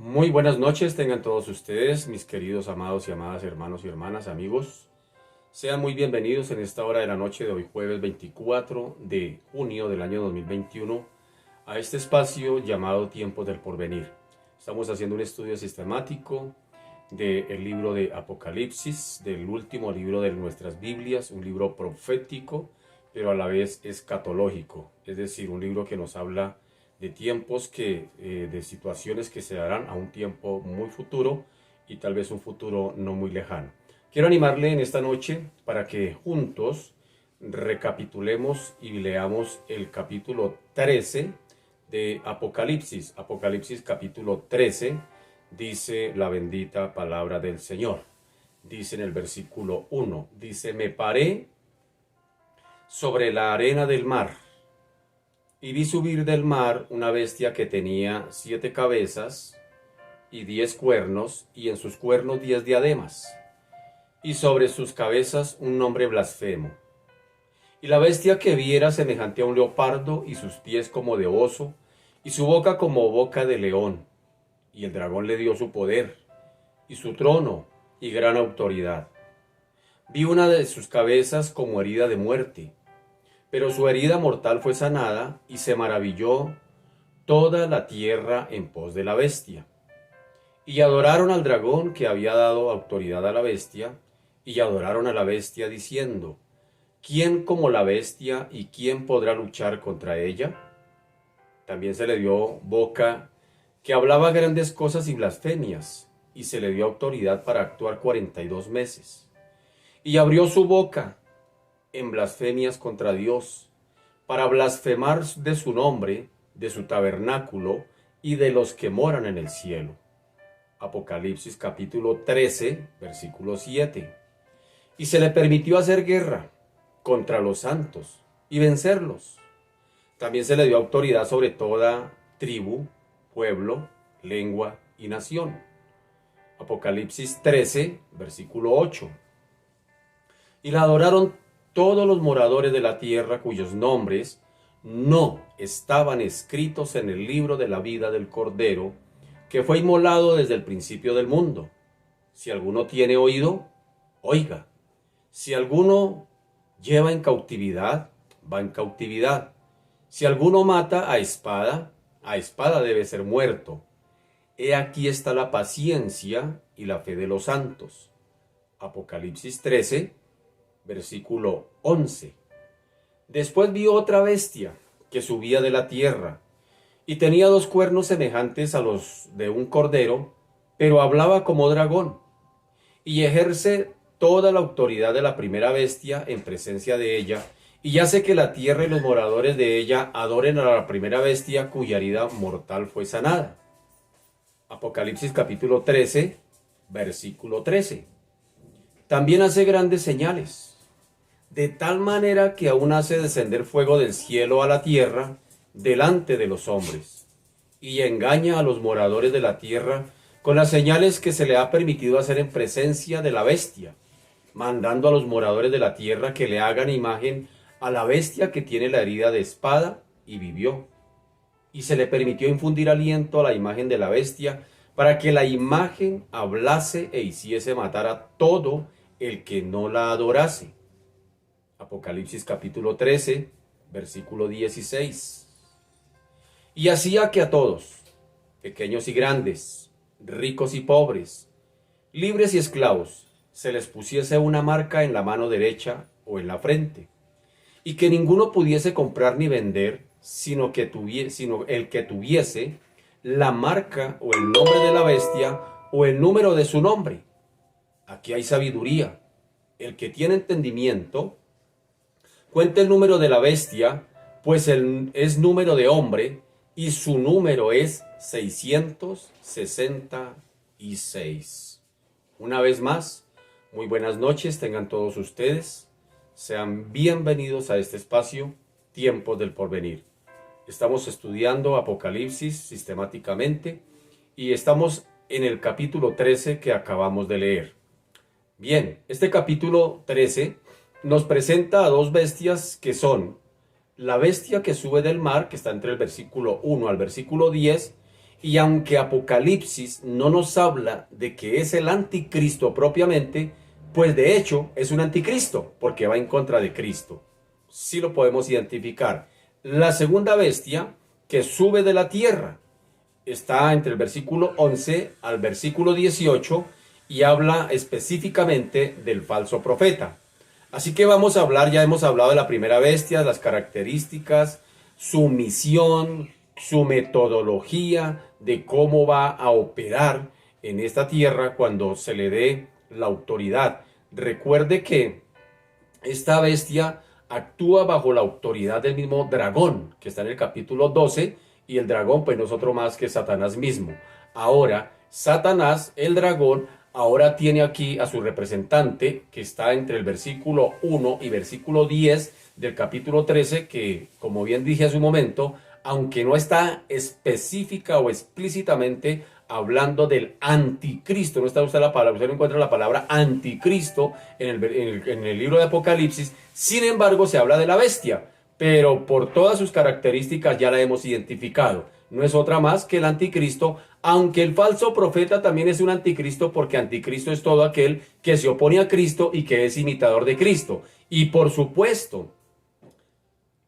Muy buenas noches, tengan todos ustedes, mis queridos amados y amadas hermanos y hermanas, amigos. Sean muy bienvenidos en esta hora de la noche de hoy, jueves 24 de junio del año 2021, a este espacio llamado Tiempos del Porvenir. Estamos haciendo un estudio sistemático del libro de Apocalipsis, del último libro de nuestras Biblias, un libro profético, pero a la vez escatológico, es decir, un libro que nos habla de tiempos de situaciones que se darán a un tiempo muy futuro y tal vez un futuro no muy lejano. Quiero animarle en esta noche para que juntos recapitulemos y leamos el capítulo 13 de Apocalipsis. Apocalipsis capítulo 13 dice la bendita palabra del Señor. Dice en el versículo 1, dice: me paré sobre la arena del mar y vi subir del mar una bestia que tenía 7 cabezas y 10 cuernos, y en sus cuernos 10 diademas, y sobre sus cabezas un nombre blasfemo. Y la bestia que vi era semejante a un leopardo, y sus pies como de oso, y su boca como boca de león. Y el dragón le dio su poder, y su trono, y gran autoridad. Vi una de sus cabezas como herida de muerte, pero su herida mortal fue sanada, y se maravilló toda la tierra en pos de la bestia. Y adoraron al dragón que había dado autoridad a la bestia, y adoraron a la bestia diciendo: ¿quién como la bestia y quién podrá luchar contra ella? También se le dio boca que hablaba grandes cosas y blasfemias, y se le dio autoridad para actuar 42 meses. Y abrió su boca en blasfemias contra Dios, para blasfemar de su nombre, de su tabernáculo y de los que moran en el cielo. Apocalipsis capítulo 13, versículo 7. Y se le permitió hacer guerra contra los santos y vencerlos. También se le dio autoridad sobre toda tribu, pueblo, lengua y nación. Apocalipsis 13, versículo 8. Y la adoraron todos los moradores de la tierra cuyos nombres no estaban escritos en el libro de la vida del Cordero, que fue inmolado desde el principio del mundo. Si alguno tiene oído, oiga. Si alguno lleva en cautividad, va en cautividad. Si alguno mata a espada debe ser muerto. He aquí está la paciencia y la fe de los santos. Apocalipsis 13, versículo 11. Después vi otra bestia que subía de la tierra, y tenía 2 cuernos semejantes a los de un cordero, pero hablaba como dragón, y ejerce toda la autoridad de la primera bestia en presencia de ella, y hace que la tierra y los moradores de ella adoren a la primera bestia cuya herida mortal fue sanada. Apocalipsis capítulo 13, versículo 13. También hace grandes señales, de tal manera que aún hace descender fuego del cielo a la tierra delante de los hombres, y engaña a los moradores de la tierra con las señales que se le ha permitido hacer en presencia de la bestia, mandando a los moradores de la tierra que le hagan imagen a la bestia que tiene la herida de espada y vivió. Y se le permitió infundir aliento a la imagen de la bestia, para que la imagen hablase e hiciese matar a todo el que no la adorase. Apocalipsis capítulo 13, versículo 16. Y hacía que a todos, pequeños y grandes, ricos y pobres, libres y esclavos, se les pusiese una marca en la mano derecha o en la frente, y que ninguno pudiese comprar ni vender, sino el que tuviese la marca o el nombre de la bestia o el número de su nombre. Aquí hay sabiduría. El que tiene entendimiento, cuenta el número de la bestia, pues es número de hombre, y su número es 666. Una vez más, muy buenas noches tengan todos ustedes. Sean bienvenidos a este espacio, Tiempos del Porvenir. Estamos estudiando Apocalipsis sistemáticamente y estamos en el capítulo 13 que acabamos de leer. Bien, este capítulo 13 nos presenta a 2 bestias que son la bestia que sube del mar, que está entre el versículo 1 al versículo 10, Y aunque Apocalipsis no nos habla de que es el anticristo propiamente, pues de hecho es un anticristo, porque va en contra de Cristo. Sí lo podemos identificar. La segunda bestia que sube de la tierra está entre el versículo 11 al versículo 18 y habla específicamente del falso profeta. Así que vamos a hablar, ya hemos hablado de la primera bestia, las características, su misión, su metodología, de cómo va a operar en esta tierra cuando se le dé la autoridad. Recuerde que esta bestia actúa bajo la autoridad del mismo dragón, que está en el capítulo 12, y el dragón pues no es otro más que Satanás mismo. Ahora, Satanás, el dragón, ahora tiene aquí a su representante, que está entre el versículo 1 y versículo 10 del capítulo 13, que como bien dije hace un momento, aunque no está específica o explícitamente hablando del anticristo, no está usted la palabra, usted no encuentra la palabra anticristo en el libro de Apocalipsis, sin embargo se habla de la bestia, pero por todas sus características ya la hemos identificado. No es otra más que el anticristo, aunque el falso profeta también es un anticristo, porque anticristo es todo aquel que se opone a Cristo y que es imitador de Cristo. Y por supuesto,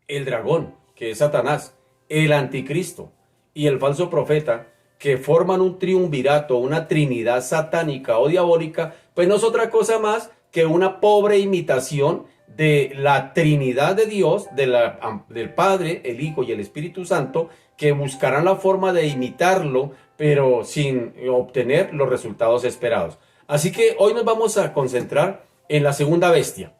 el dragón, que es Satanás, el anticristo y el falso profeta, que forman un triunvirato, una trinidad satánica o diabólica, pues no es otra cosa más que una pobre imitación de la Trinidad de Dios, del Padre, el Hijo y el Espíritu Santo, que buscarán la forma de imitarlo, pero sin obtener los resultados esperados. Así que hoy nos vamos a concentrar en la segunda bestia,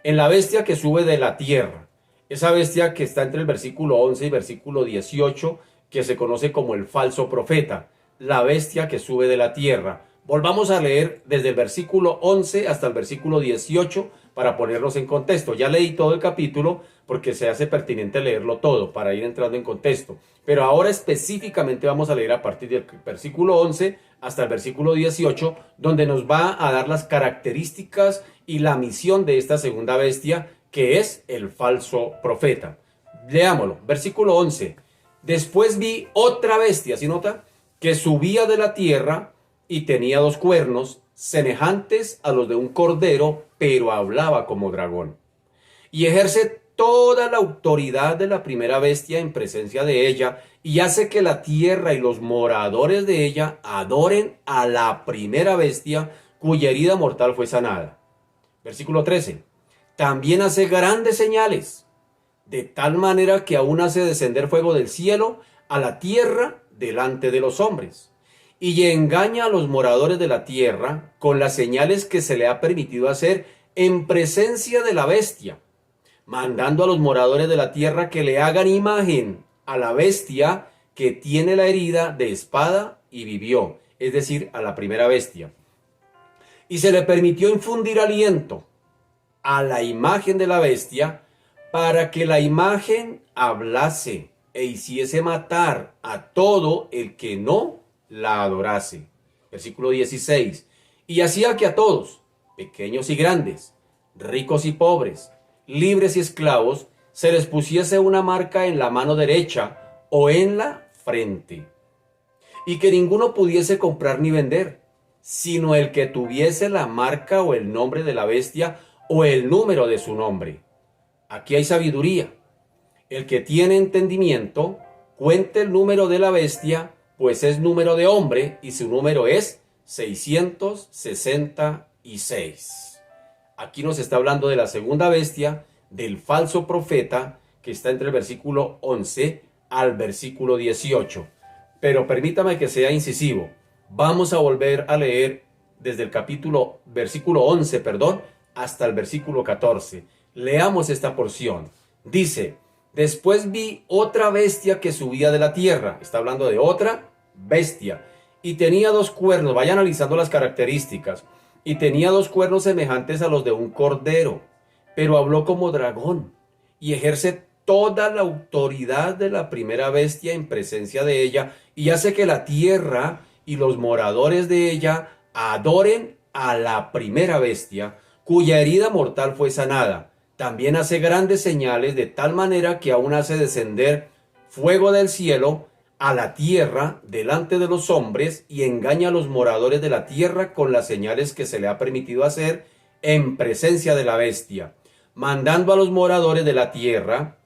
en la bestia que sube de la tierra, esa bestia que está entre el versículo 11 y versículo 18, que se conoce como el falso profeta, la bestia que sube de la tierra. Volvamos a leer desde el versículo 11 hasta el versículo 18 para ponernos en contexto. Ya leí todo el capítulo porque se hace pertinente leerlo todo para ir entrando en contexto. Pero ahora específicamente vamos a leer a partir del versículo 11 hasta el versículo 18, donde nos va a dar las características y la misión de esta segunda bestia, que es el falso profeta. Leámoslo, versículo 11. Después vi otra bestia, ¿sí nota? Que subía de la tierra y tenía dos cuernos semejantes a los de un cordero, pero hablaba como dragón. Y ejerce toda la autoridad de la primera bestia en presencia de ella, y hace que la tierra y los moradores de ella adoren a la primera bestia, cuya herida mortal fue sanada. Versículo 13. También hace grandes señales, de tal manera que aún hace descender fuego del cielo a la tierra delante de los hombres, y engaña a los moradores de la tierra con las señales que se le ha permitido hacer en presencia de la bestia, mandando a los moradores de la tierra que le hagan imagen a la bestia que tiene la herida de espada y vivió, es decir, a la primera bestia. Y se le permitió infundir aliento a la imagen de la bestia, para que la imagen hablase e hiciese matar a todo el que no la adorase. Versículo 16. Y hacía que a todos, pequeños y grandes, ricos y pobres, libres y esclavos, se les pusiese una marca en la mano derecha o en la frente, y que ninguno pudiese comprar ni vender, sino el que tuviese la marca o el nombre de la bestia o el número de su nombre. Aquí hay sabiduría. El que tiene entendimiento, cuente el número de la bestia, pues es número de hombre y su número es 666. Aquí nos está hablando de la segunda bestia, del falso profeta, que está entre el versículo 11 al versículo 18. Pero permítame que sea incisivo. Vamos a volver a leer desde el versículo 11, hasta el versículo 14. Leamos esta porción. Dice: después vi otra bestia que subía de la tierra. Está hablando de otra bestia. Y tenía dos cuernos. Vaya analizando las características. Y tenía dos cuernos semejantes a los de un cordero. Pero habló como dragón. Y ejerce toda la autoridad de la primera bestia en presencia de ella. Y hace que la tierra y los moradores de ella adoren a la primera bestia, cuya herida mortal fue sanada. También hace grandes señales, de tal manera que aún hace descender fuego del cielo a la tierra delante de los hombres y engaña a los moradores de la tierra con las señales que se le ha permitido hacer en presencia de la bestia, mandando a los moradores de la tierra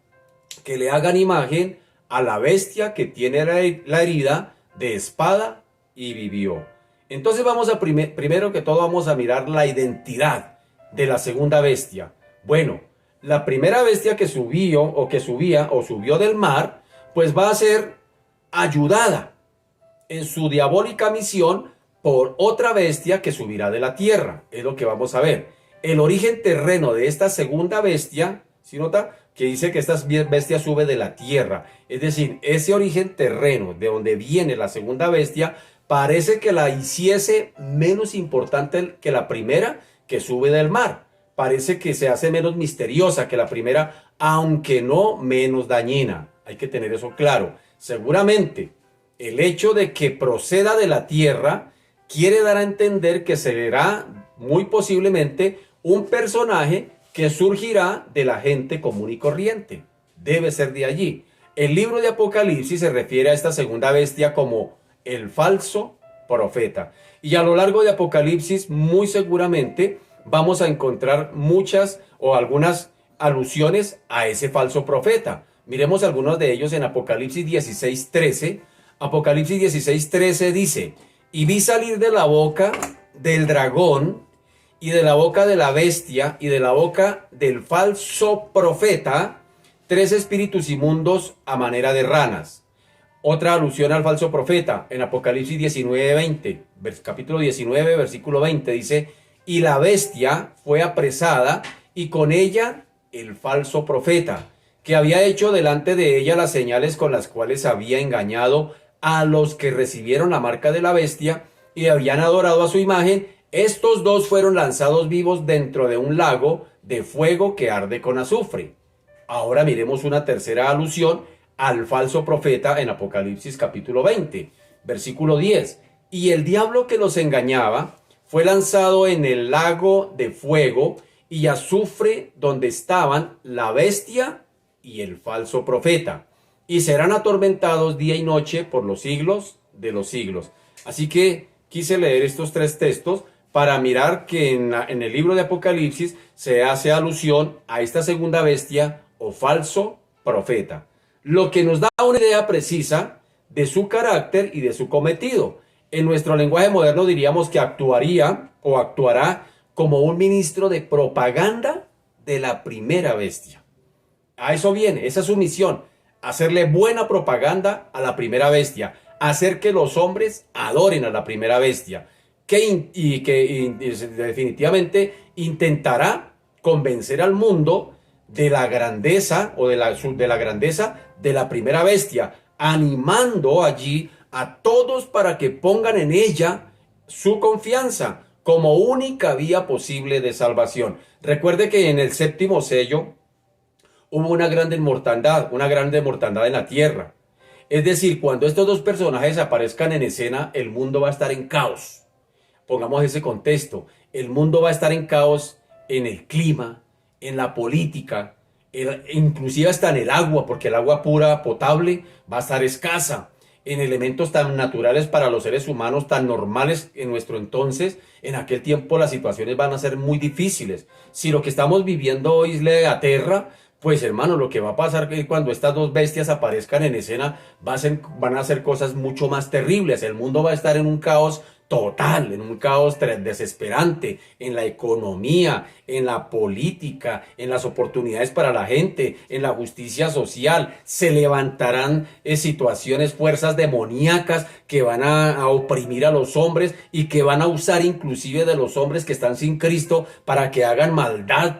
que le hagan imagen a la bestia que tiene la herida de espada y vivió. Entonces vamos a primero que todo vamos a mirar la identidad de la segunda bestia. Bueno, la primera bestia que subió del mar, pues va a ser ayudada en su diabólica misión por otra bestia que subirá de la tierra. Es lo que vamos a ver. El origen terreno de esta segunda bestia, ¿sí nota? Que dice que esta bestia sube de la tierra. Es decir, ese origen terreno de donde viene la segunda bestia parece que la hiciese menos importante que la primera que sube del mar. Parece que se hace menos misteriosa que la primera, aunque no menos dañina. Hay que tener eso claro. Seguramente el hecho de que proceda de la tierra quiere dar a entender que será muy posiblemente un personaje que surgirá de la gente común y corriente. Debe ser de allí. El libro de Apocalipsis se refiere a esta segunda bestia como el falso profeta. Y a lo largo de Apocalipsis muy seguramente vamos a encontrar muchas o algunas alusiones a ese falso profeta. Miremos algunos de ellos en Apocalipsis 16:13. Apocalipsis 16:13 dice: y vi salir de la boca del dragón y de la boca de la bestia y de la boca del falso profeta 3 espíritus inmundos a manera de ranas. Otra alusión al falso profeta en Apocalipsis 19:20, capítulo 19, versículo 20, dice: y la bestia fue apresada y con ella el falso profeta, que había hecho delante de ella las señales con las cuales había engañado a los que recibieron la marca de la bestia y habían adorado a su imagen. Estos dos fueron lanzados vivos dentro de un lago de fuego que arde con azufre. Ahora miremos una tercera alusión al falso profeta en Apocalipsis capítulo 20, versículo 10. Y el diablo que los engañaba fue lanzado en el lago de fuego y azufre donde estaban la bestia y el falso profeta, y serán atormentados día y noche por los siglos de los siglos. Así que quise leer estos 3 textos para mirar que en el libro de Apocalipsis se hace alusión a esta segunda bestia o falso profeta, lo que nos da una idea precisa de su carácter y de su cometido. En nuestro lenguaje moderno diríamos que actuaría o actuará como un ministro de propaganda de la primera bestia. A eso viene, esa es su misión: hacerle buena propaganda a la primera bestia, hacer que los hombres adoren a la primera bestia, y definitivamente intentará convencer al mundo de la grandeza o de la grandeza de la primera bestia, animando allí a todos para que pongan en ella su confianza como única vía posible de salvación. Recuerde que en el 7º sello hubo una grande mortandad en la tierra. Es decir, cuando estos dos personajes aparezcan en escena, el mundo va a estar en caos. Pongamos ese contexto. El mundo va a estar en caos en el clima, en la política, inclusive hasta en el agua, porque el agua pura, potable, va a estar escasa. En elementos tan naturales para los seres humanos, tan normales en nuestro entonces, en aquel tiempo las situaciones van a ser muy difíciles. Si lo que estamos viviendo hoy le aterra, pues hermano, lo que va a pasar es que cuando estas dos bestias aparezcan en escena, van a ser cosas mucho más terribles. El mundo va a estar en un caos total, en un caos desesperante, en la economía, en la política, en las oportunidades para la gente, en la justicia social. Se levantarán situaciones, fuerzas demoníacas que van a oprimir a los hombres y que van a usar inclusive de los hombres que están sin Cristo para que hagan maldad,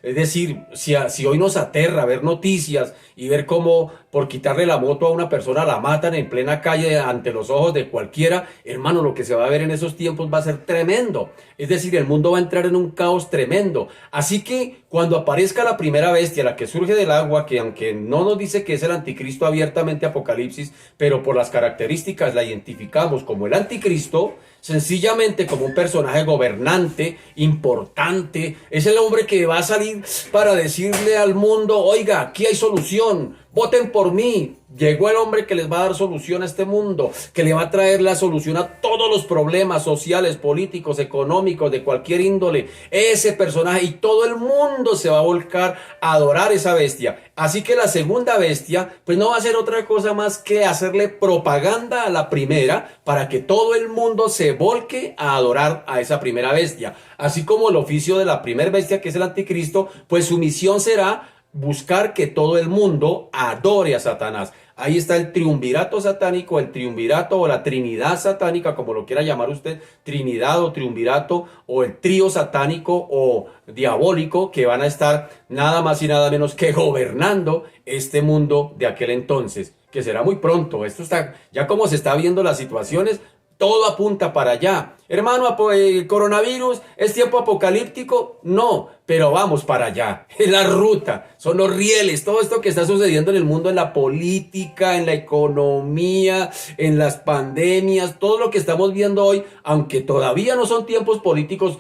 es decir, si hoy nos aterra ver noticias y ver cómo por quitarle la moto a una persona la matan en plena calle ante los ojos de cualquiera, hermano, lo que se va a ver en esos tiempos va a ser tremendo. Es decir, el mundo va a entrar en un caos tremendo. Así que cuando aparezca la primera bestia, la que surge del agua, que aunque no nos dice que es el anticristo abiertamente Apocalipsis, pero por las características la identificamos como el anticristo, sencillamente como un personaje gobernante, importante, es el hombre que va a salir para decirle al mundo: oiga, aquí hay solución, voten por mí, Llegó el hombre que les va a dar solución a este mundo, que le va a traer la solución a todos los problemas sociales, políticos, económicos, de cualquier índole. Ese personaje, y todo el mundo se va a volcar a adorar esa bestia. Así que la segunda bestia, pues no va a ser otra cosa más que hacerle propaganda a la primera para que todo el mundo se volque a adorar a esa primera bestia. Así como el oficio de la primera bestia, que es el anticristo, pues su misión será buscar que todo el mundo adore a Satanás. Ahí está el triunvirato satánico, el triunvirato o la trinidad satánica, como lo quiera llamar usted, trinidad o triunvirato, o el trío satánico o diabólico, que van a estar nada más y nada menos que gobernando este mundo de aquel entonces, que será muy pronto. Esto está, ya como se está viendo las situaciones, todo apunta para allá. Hermano, el coronavirus es tiempo apocalíptico. No, pero vamos para allá. Es la ruta, son los rieles. Todo esto que está sucediendo en el mundo, en la política, en la economía, en las pandemias, todo lo que estamos viendo hoy, aunque todavía no son tiempos políticos,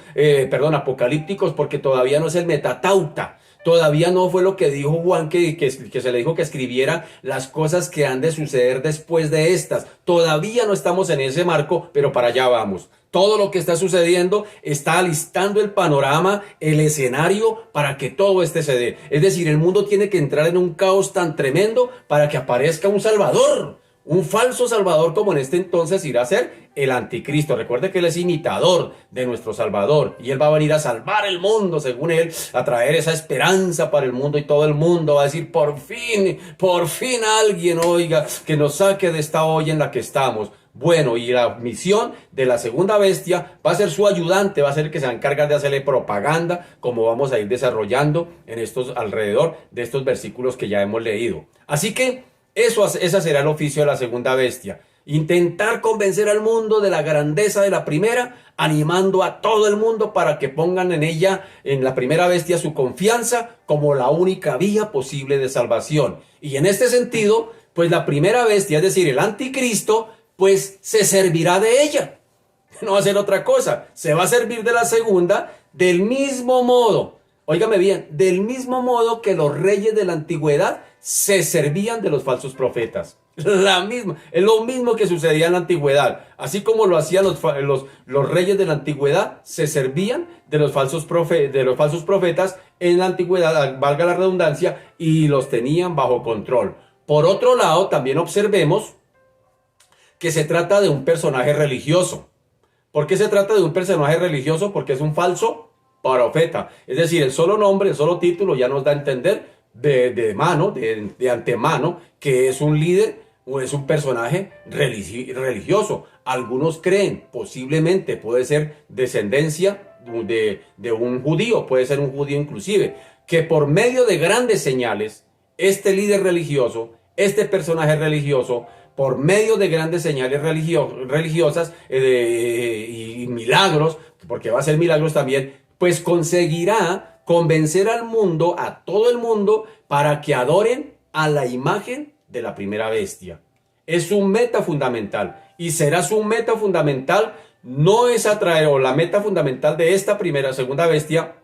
apocalípticos, porque todavía no es el metatauta. Todavía no fue lo que dijo Juan, que se le dijo que escribiera las cosas que han de suceder después de estas. Todavía no estamos en ese marco, pero para allá vamos. Todo lo que está sucediendo está alistando el panorama, el escenario para que todo este se dé. Es decir, el mundo tiene que entrar en un caos tan tremendo para que aparezca un salvador. Un falso salvador, como en este entonces irá a ser el anticristo. Recuerde que él es imitador de nuestro salvador y él va a venir a salvar el mundo, según él, a traer esa esperanza para el mundo, y todo el mundo va a decir: por fin alguien, oiga, que nos saque de esta olla en la que estamos. Bueno, y la misión de la segunda bestia va a ser su ayudante, va a ser el que se va a encargar de hacerle propaganda, como vamos a ir desarrollando en estos alrededor de estos versículos que ya hemos leído. Así que ese será el oficio de la segunda bestia. Intentar convencer al mundo de la grandeza de la primera, animando a todo el mundo para que pongan en ella, en la primera bestia, su confianza como la única vía posible de salvación. Y en este sentido, pues la primera bestia, es decir, el anticristo, pues se servirá de ella. No va a hacer otra cosa. Se va a servir de la segunda del mismo modo. Óigame bien, del mismo modo que los reyes de la antigüedad se servían de los falsos profetas. Es lo mismo que sucedía en la antigüedad. Así como lo hacían los reyes de la antigüedad, se servían de los falsos profetas en la antigüedad, valga la redundancia, y los tenían bajo control. Por otro lado, también observemos que se trata de un personaje religioso. ¿Por qué se trata de un personaje religioso? Porque es un falso profeta. Es decir, el solo nombre, el solo título ya nos da a entender de antemano que es un líder o es un personaje religioso. Algunos creen, posiblemente puede ser descendencia de un judío, puede ser un judío inclusive, que por medio de grandes señales, este líder religioso, este personaje religioso, por medio de grandes señales religiosas y milagros, porque va a ser milagros también, pues conseguirá convencer al mundo, a todo el mundo, para que adoren a la imagen de la primera bestia. Es un meta fundamental, y será su meta fundamental, no es atraer, o la meta fundamental de esta segunda bestia,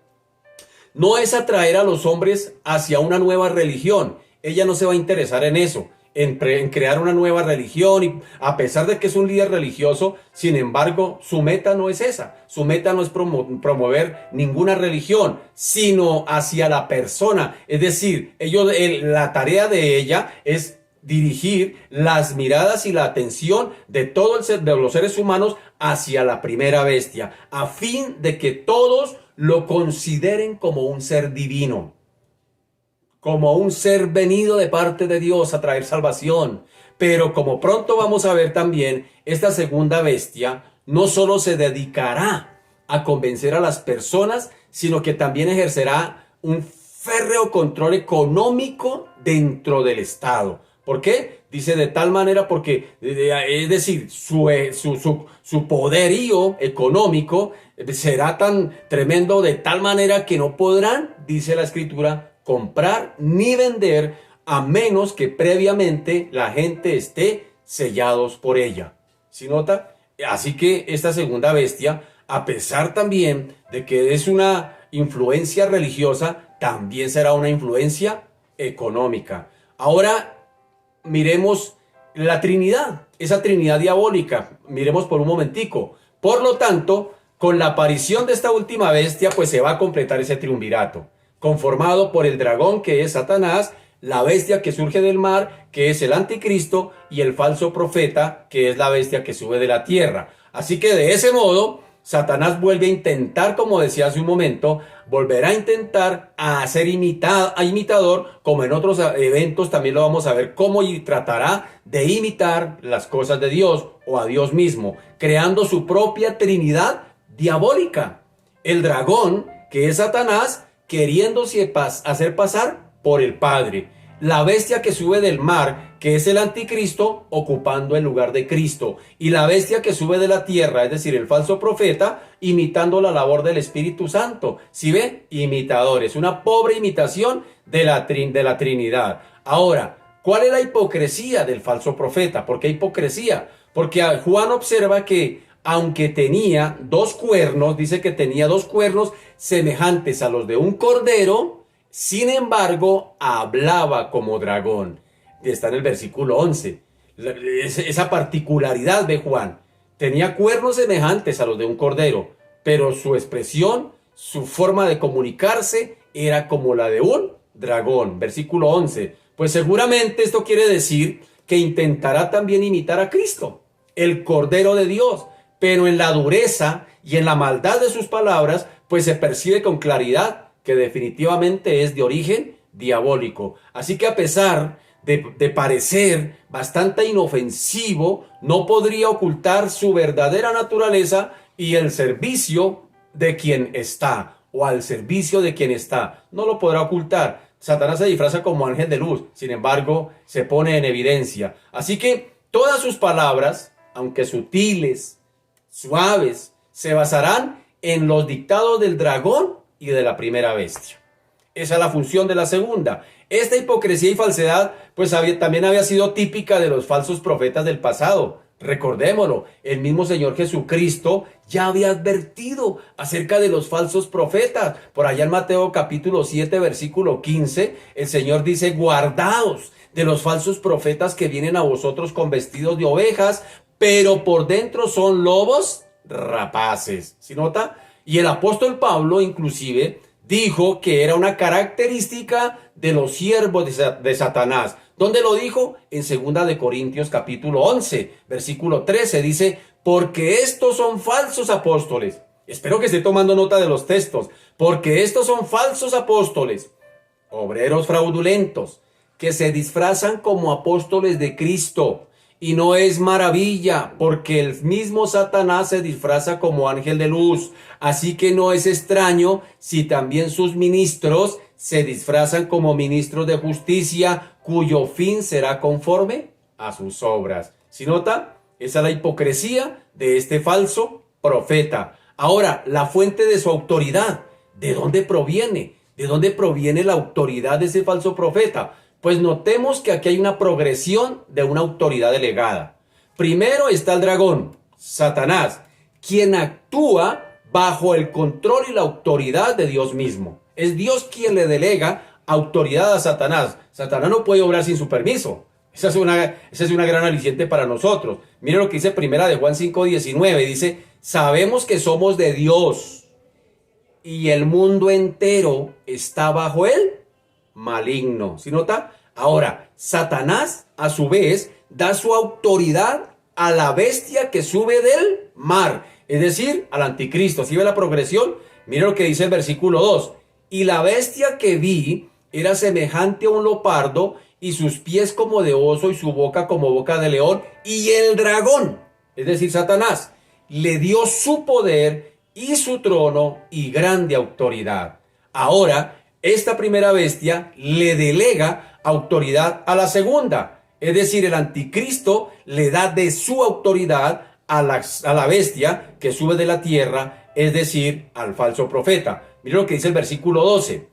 no es atraer a los hombres hacia una nueva religión. Ella no se va a interesar en eso, en crear una nueva religión, y a pesar de que es un líder religioso, sin embargo, su meta no es esa. Su meta no es promover ninguna religión, sino hacia la persona. Es decir, la tarea de ella es dirigir las miradas y la atención de de los seres humanos hacia la primera bestia, a fin de que todos lo consideren como un ser divino, como un ser venido de parte de Dios a traer salvación. Pero como pronto vamos a ver también, esta segunda bestia no solo se dedicará a convencer a las personas, sino que también ejercerá un férreo control económico dentro del Estado. ¿Por qué? Dice de tal manera porque, es decir, su poderío económico será tan tremendo de tal manera que no podrán, dice la Escritura, comprar ni vender a menos que previamente la gente esté sellados por ella. ¿Sí nota? Así que esta segunda bestia, a pesar también de que es una influencia religiosa, también será una influencia económica. Ahora, miremos la Trinidad, esa Trinidad diabólica. Miremos por un momentico. Por lo tanto, con la aparición de esta última bestia, pues se va a completar ese triunvirato, conformado por el dragón, que es Satanás, la bestia que surge del mar, que es el anticristo, y el falso profeta, que es la bestia que sube de la tierra. Así que de ese modo, Satanás vuelve a intentar, como decía hace un momento, volverá a intentar a ser imitador, como en otros eventos también lo vamos a ver, cómo tratará de imitar las cosas de Dios o a Dios mismo, creando su propia trinidad diabólica. El dragón, que es Satanás, queriéndose hacer pasar por el Padre. La bestia que sube del mar, que es el anticristo, ocupando el lugar de Cristo. Y la bestia que sube de la tierra, es decir, el falso profeta, imitando la labor del Espíritu Santo. ¿Sí ve? Imitadores. Una pobre imitación de la Trinidad. Ahora, ¿cuál es la hipocresía del falso profeta? ¿Por qué hipocresía? Porque Juan observa que aunque tenía dos cuernos, dice que tenía dos cuernos semejantes a los de un cordero, sin embargo, hablaba como dragón. Está en el versículo 11. Esa particularidad de Juan. Tenía cuernos semejantes a los de un cordero, pero su expresión, su forma de comunicarse era como la de un dragón. Versículo 11. Pues seguramente esto quiere decir que intentará también imitar a Cristo, el Cordero de Dios, pero en la dureza y en la maldad de sus palabras, pues se percibe con claridad que definitivamente es de origen diabólico. Así que a pesar de parecer bastante inofensivo, no podría ocultar su verdadera naturaleza y el servicio de quien está, o al servicio de quien está. No lo podrá ocultar. Satanás se disfraza como ángel de luz, sin embargo, se pone en evidencia. Así que todas sus palabras, aunque sutiles, suaves, se basarán en los dictados del dragón y de la primera bestia. Esa es la función de la segunda. Esta hipocresía y falsedad pues también había sido típica de los falsos profetas del pasado. Recordémoslo, el mismo Señor Jesucristo ya había advertido acerca de los falsos profetas. Por allá en Mateo capítulo 7 versículo 15, el Señor dice: guardaos de los falsos profetas que vienen a vosotros con vestidos de ovejas, pero por dentro son lobos rapaces. ¿Sí nota? Y el apóstol Pablo inclusive dijo que era una característica de los siervos de Satanás. ¿Dónde lo dijo? En 2 de Corintios capítulo 11, versículo 13, dice: porque estos son falsos apóstoles. Espero que esté tomando nota de los textos. Porque estos son falsos apóstoles, obreros fraudulentos, que se disfrazan como apóstoles de Cristo. Y no es maravilla, porque el mismo Satanás se disfraza como ángel de luz. Así que no es extraño si también sus ministros se disfrazan como ministros de justicia, cuyo fin será conforme a sus obras. ¿Sí nota? Esa es la hipocresía de este falso profeta. Ahora, la fuente de su autoridad, ¿de dónde proviene? ¿De dónde proviene la autoridad de ese falso profeta? Pues notemos que aquí hay una progresión de una autoridad delegada. Primero está el dragón, Satanás, quien actúa bajo el control y la autoridad de Dios mismo. Es Dios quien le delega autoridad a Satanás. Satanás no puede obrar sin su permiso. Esa es una gran aliciente para nosotros. Mire lo que dice primera de Juan 5:19. Dice: sabemos que somos de Dios y el mundo entero está bajo él maligno. ¿Sí nota? Ahora, Satanás, a su vez, da su autoridad a la bestia que sube del mar, es decir, al anticristo. ¿Sí ve la progresión? Mire lo que dice el versículo 2. Y la bestia que vi era semejante a un leopardo, y sus pies como de oso, y su boca como boca de león. Y el dragón, es decir, Satanás, le dio su poder y su trono y grande autoridad. Ahora, esta primera bestia le delega autoridad a la segunda. Es decir, el anticristo le da de su autoridad a la bestia que sube de la tierra, es decir, al falso profeta. Mira lo que dice el versículo 12.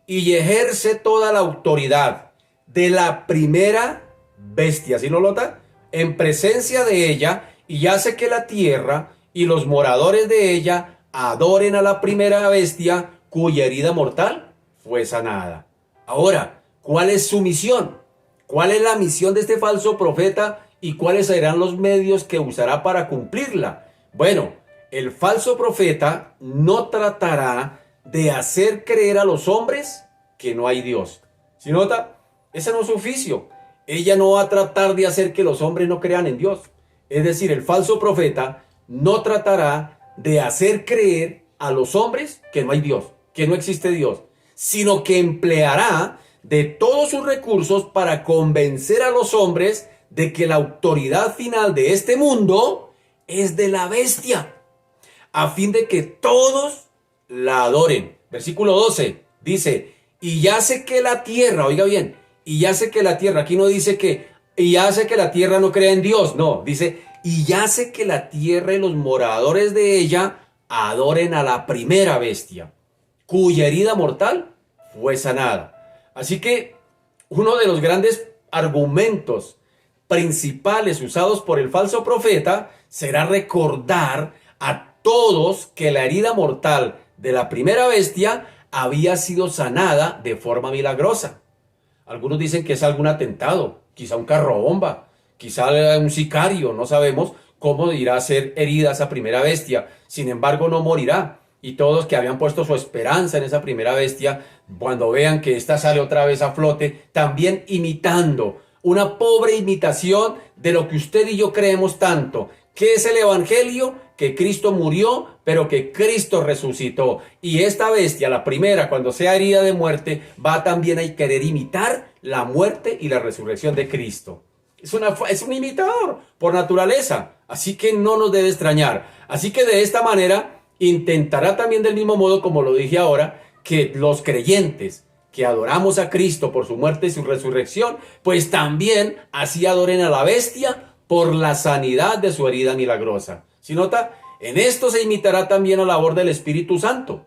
Y ejerce toda la autoridad de la primera bestia, ¿sí lo nota? En presencia de ella, y hace que la tierra y los moradores de ella adoren a la primera bestia, cuya herida mortal fue sanada. Ahora, ¿cuál es su misión? ¿Cuál es la misión de este falso profeta y cuáles serán los medios que usará para cumplirla? Bueno, el falso profeta no tratará de hacer creer a los hombres que no hay Dios. ¿Sí nota? Ese no es su oficio. Ella no va a tratar de hacer que los hombres no crean en Dios. Es decir, el falso profeta no tratará de hacer creer a los hombres que no hay Dios, que no existe Dios, sino que empleará de todos sus recursos para convencer a los hombres de que la autoridad final de este mundo es de la bestia, a fin de que todos la adoren. Versículo 12 dice, y ya sé que la tierra, oiga bien, y ya sé que la tierra, aquí no dice que, y ya sé que la tierra no crea en Dios, no, dice, y ya sé que la tierra y los moradores de ella adoren a la primera bestia, cuya herida mortal fue sanada. Así que uno de los grandes argumentos principales usados por el falso profeta será recordar a todos que la herida mortal de la primera bestia había sido sanada de forma milagrosa. Algunos dicen que es algún atentado, quizá un carro bomba, quizá un sicario, no sabemos cómo irá a ser herida esa primera bestia. Sin embargo, no morirá. Y todos que habían puesto su esperanza en esa primera bestia, cuando vean que ésta sale otra vez a flote, también imitando, una pobre imitación de lo que usted y yo creemos tanto, que es el evangelio, que Cristo murió, pero que Cristo resucitó. Y esta bestia, la primera, cuando sea herida de muerte, va también a querer imitar la muerte y la resurrección de Cristo. Es un imitador por naturaleza, así que no nos debe extrañar. Así que de esta manera intentará también, del mismo modo como lo dije ahora, que los creyentes que adoramos a Cristo por su muerte y su resurrección, pues también así adoren a la bestia por la sanidad de su herida milagrosa. ¿Sí nota? En esto se imitará también la labor del Espíritu Santo.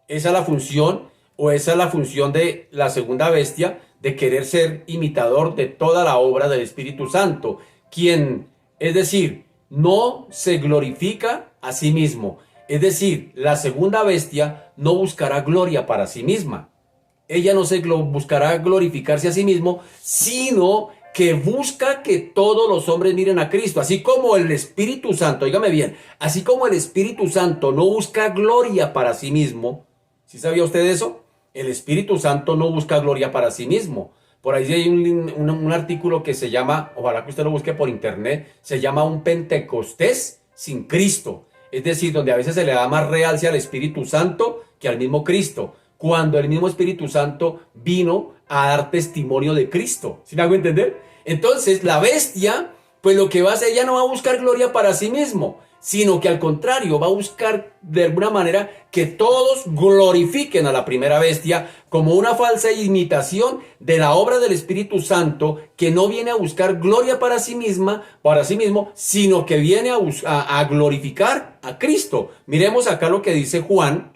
Esa es la función, o esa es la función de la segunda bestia, de querer ser imitador de toda la obra del Espíritu Santo, quien, es decir, no se glorifica a sí mismo. Es decir, la segunda bestia no buscará gloria para sí misma. Ella no se buscará glorificarse a sí mismo, sino que busca que todos los hombres miren a Cristo, así como el Espíritu Santo, óigame bien, así como el Espíritu Santo no busca gloria para sí mismo. ¿Sí sabía usted eso? El Espíritu Santo no busca gloria para sí mismo. Por ahí hay un artículo que se llama, ojalá que usted lo busque por internet, se llama un Pentecostés sin Cristo. Es decir, donde a veces se le da más realce al Espíritu Santo que al mismo Cristo, cuando el mismo Espíritu Santo vino a dar testimonio de Cristo. ¿Sí me hago entender? Entonces, la bestia, pues lo que va a hacer, ella no va a buscar gloria para sí mismo, sino que al contrario, va a buscar de alguna manera que todos glorifiquen a la primera bestia como una falsa imitación de la obra del Espíritu Santo, que no viene a buscar gloria para sí misma, para sí mismo, sino que viene a glorificar a Cristo. Miremos acá lo que dice Juan,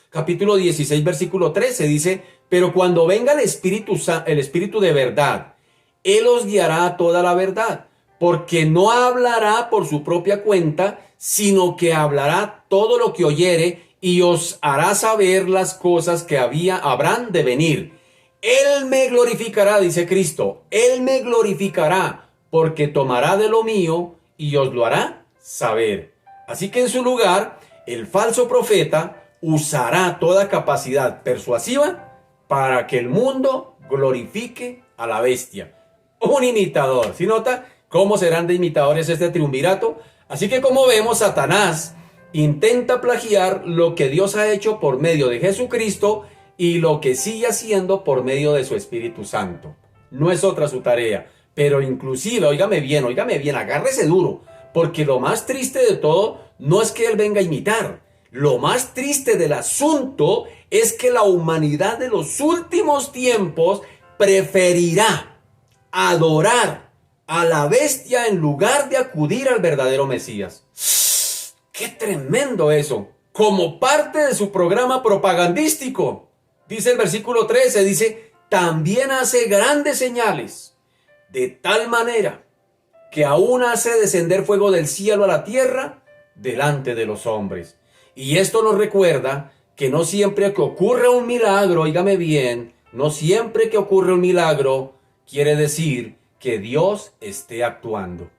capítulo 16, versículo 13, dice, pero cuando venga el Espíritu de verdad, Él os guiará a toda la verdad, porque no hablará por su propia cuenta, sino que hablará todo lo que oyere y os hará saber las cosas que habrán de venir. Él me glorificará, dice Cristo, Él me glorificará, porque tomará de lo mío y os lo hará saber. Así que en su lugar, el falso profeta usará toda capacidad persuasiva para que el mundo glorifique a la bestia. Un imitador, ¿sí nota cómo serán de imitadores este triunvirato? Así que, como vemos, Satanás intenta plagiar lo que Dios ha hecho por medio de Jesucristo y lo que sigue haciendo por medio de su Espíritu Santo. No es otra su tarea, pero inclusive, óigame bien, agárrese duro, porque lo más triste de todo no es que él venga a imitar. Lo más triste del asunto es que la humanidad de los últimos tiempos preferirá adorar a la bestia en lugar de acudir al verdadero Mesías. ¡Qué tremendo eso! Como parte de su programa propagandístico. Dice el versículo 13, dice, también hace grandes señales, de tal manera que aún hace descender fuego del cielo a la tierra delante de los hombres. Y esto nos recuerda que no siempre que ocurre un milagro, óigame bien, no siempre que ocurre un milagro, quiere decir que Dios esté actuando.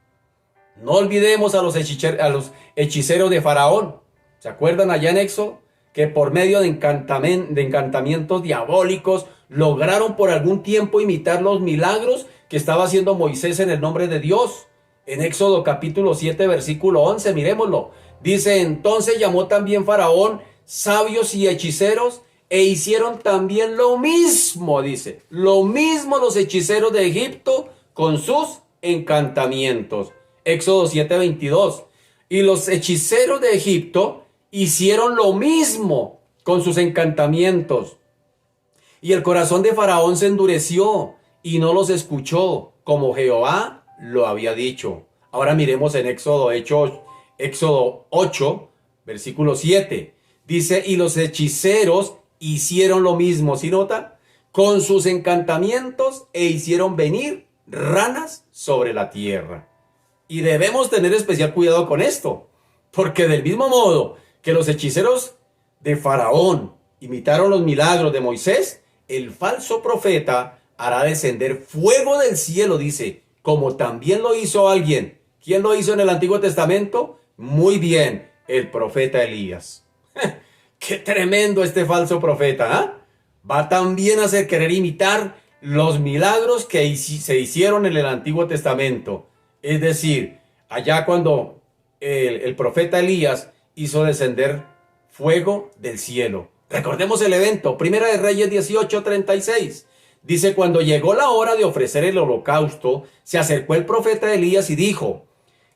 No olvidemos a los hechiceros de Faraón. ¿Se acuerdan allá en Éxodo? Que por medio de encantamientos diabólicos lograron por algún tiempo imitar los milagros que estaba haciendo Moisés en el nombre de Dios. En Éxodo capítulo 7 versículo 11, miremoslo. Dice: entonces llamó también Faraón sabios y hechiceros e hicieron también lo mismo, dice, lo mismo los hechiceros de Egipto con sus encantamientos. Éxodo 7:22. Y los hechiceros de Egipto hicieron lo mismo con sus encantamientos. Y el corazón de Faraón se endureció y no los escuchó, como Jehová lo había dicho. Ahora miremos en Éxodo 8, versículo 7. Dice: y los hechiceros hicieron lo mismo, ¿sí nota? Con sus encantamientos e hicieron venir ranas sobre la tierra. Y debemos tener especial cuidado con esto, porque del mismo modo que los hechiceros de Faraón imitaron los milagros de Moisés, el falso profeta hará descender fuego del cielo, dice, como también lo hizo alguien. ¿Quién lo hizo en el Antiguo Testamento? Muy bien, el profeta Elías. ¡Qué tremendo este falso profeta! Va también a hacer querer imitar los milagros que se hicieron en el Antiguo Testamento. Es decir, allá cuando el profeta Elías hizo descender fuego del cielo. Recordemos el evento, Primera de Reyes 18:36. Dice: cuando llegó la hora de ofrecer el holocausto, se acercó el profeta Elías y dijo: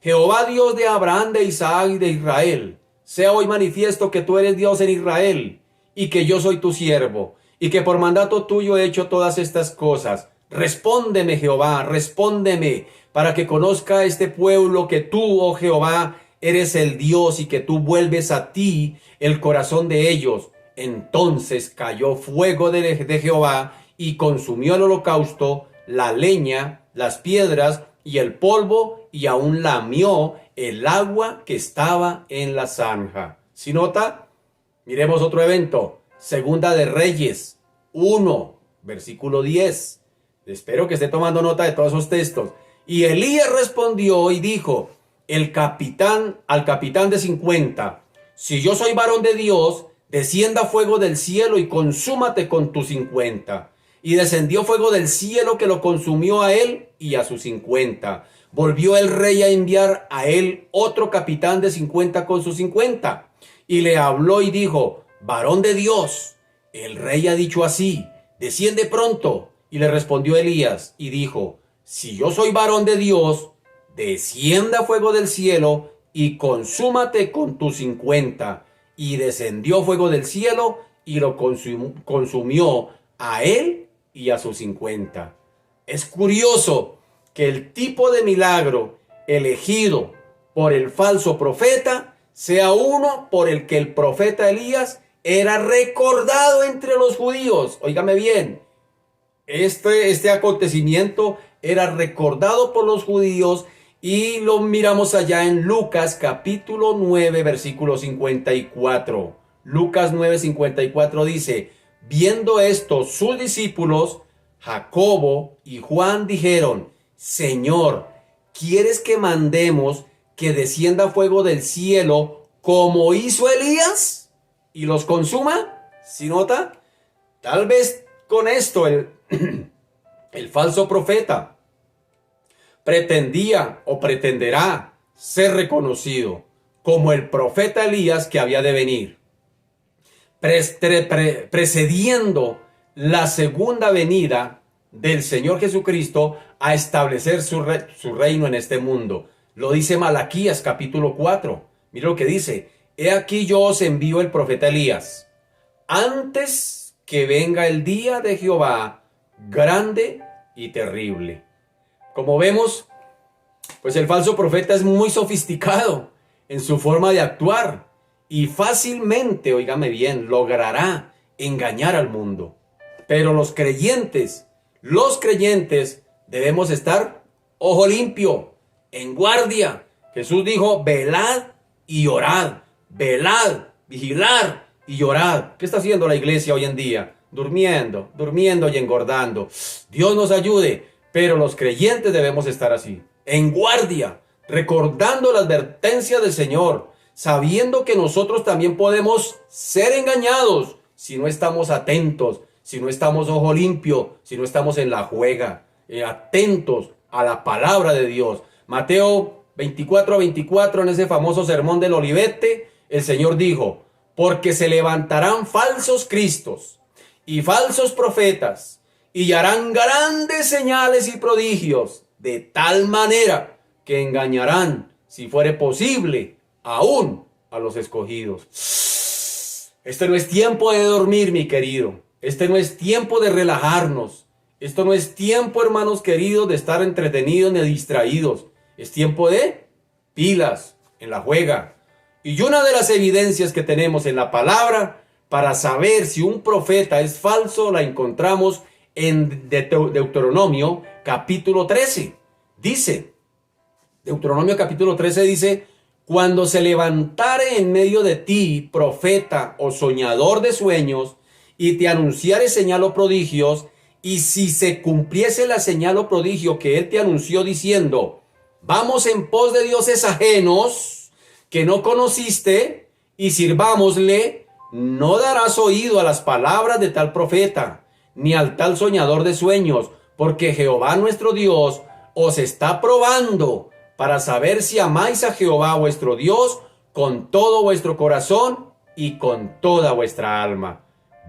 Jehová Dios de Abraham, de Isaac y de Israel, sea hoy manifiesto que tú eres Dios en Israel, y que yo soy tu siervo, y que por mandato tuyo he hecho todas estas cosas. Respóndeme, Jehová, respóndeme, para que conozca este pueblo que tú, oh Jehová, eres el Dios, y que tú vuelves a ti el corazón de ellos. Entonces cayó fuego de Jehová y consumió el holocausto, la leña, las piedras y el polvo, y aún lamió el agua que estaba en la zanja. ¿Sí nota? Miremos otro evento. Segunda de Reyes 1, versículo 10. Espero que esté tomando nota de todos esos textos. Y Elías respondió y dijo al capitán de 50: si yo soy varón de Dios, descienda fuego del cielo y consúmate con tus 50. Y descendió fuego del cielo que lo consumió a él y a sus 50. Volvió el rey a enviar a él otro capitán de 50 con sus 50. Y le habló y dijo: varón de Dios, el rey ha dicho así, desciende pronto. Y le respondió Elías y dijo: si yo soy varón de Dios, descienda fuego del cielo y consúmate con tus 50. Y descendió fuego del cielo y lo consumió a él y a sus 50. Es curioso que el tipo de milagro elegido por el falso profeta sea uno por el que el profeta Elías era recordado entre los judíos. Óigame bien, este acontecimiento era recordado por los judíos, y lo miramos allá en Lucas capítulo 9 versículo 54. Lucas 9:54 dice: viendo esto sus discípulos, Jacobo y Juan dijeron: Señor, ¿quieres que mandemos que descienda fuego del cielo como hizo Elías y los consuma? ¿Sí nota? Tal vez con esto el falso profeta pretendía o pretenderá ser reconocido como el profeta Elías que había de venir, precediendo la segunda venida del Señor Jesucristo a establecer su reino en este mundo. Lo dice Malaquías capítulo 4. Mira lo que dice: he aquí yo os envío el profeta Elías, antes que venga el día de Jehová grande y terrible. Como vemos, pues el falso profeta es muy sofisticado en su forma de actuar y fácilmente, óigame bien, logrará engañar al mundo. Pero los creyentes debemos estar ojo limpio, en guardia. Jesús dijo: velad y orad, velad, vigilar y orad. ¿Qué está haciendo la iglesia hoy en día? Durmiendo y engordando. Dios nos ayude Pero los creyentes debemos estar así, en guardia, recordando la advertencia del Señor, sabiendo que nosotros también podemos ser engañados si no estamos atentos, si no estamos ojo limpio, si no estamos en la juega, atentos a la palabra de Dios. Mateo 24:24, en ese famoso sermón del Olivete, el Señor dijo: porque se levantarán falsos cristos y falsos profetas, y harán grandes señales y prodigios, de tal manera que engañarán, si fuere posible, aún a los escogidos. Este no es tiempo de dormir, mi querido. Este no es tiempo de relajarnos. Esto no es tiempo, hermanos queridos, de estar entretenidos ni distraídos. Es tiempo de pilas, en la juega. Y una de las evidencias que tenemos en la palabra para saber si un profeta es falso la encontramos en Deuteronomio capítulo 13. Dice, Deuteronomio capítulo 13 dice: cuando se levantare en medio de ti profeta o soñador de sueños, y te anunciare señal o prodigios, y si se cumpliese la señal o prodigio que él te anunció diciendo: vamos en pos de dioses ajenos que no conociste, y sirvámosle, no darás oído a las palabras de tal profeta, ni al tal soñador de sueños, porque Jehová nuestro Dios os está probando para saber si amáis a Jehová vuestro Dios con todo vuestro corazón y con toda vuestra alma.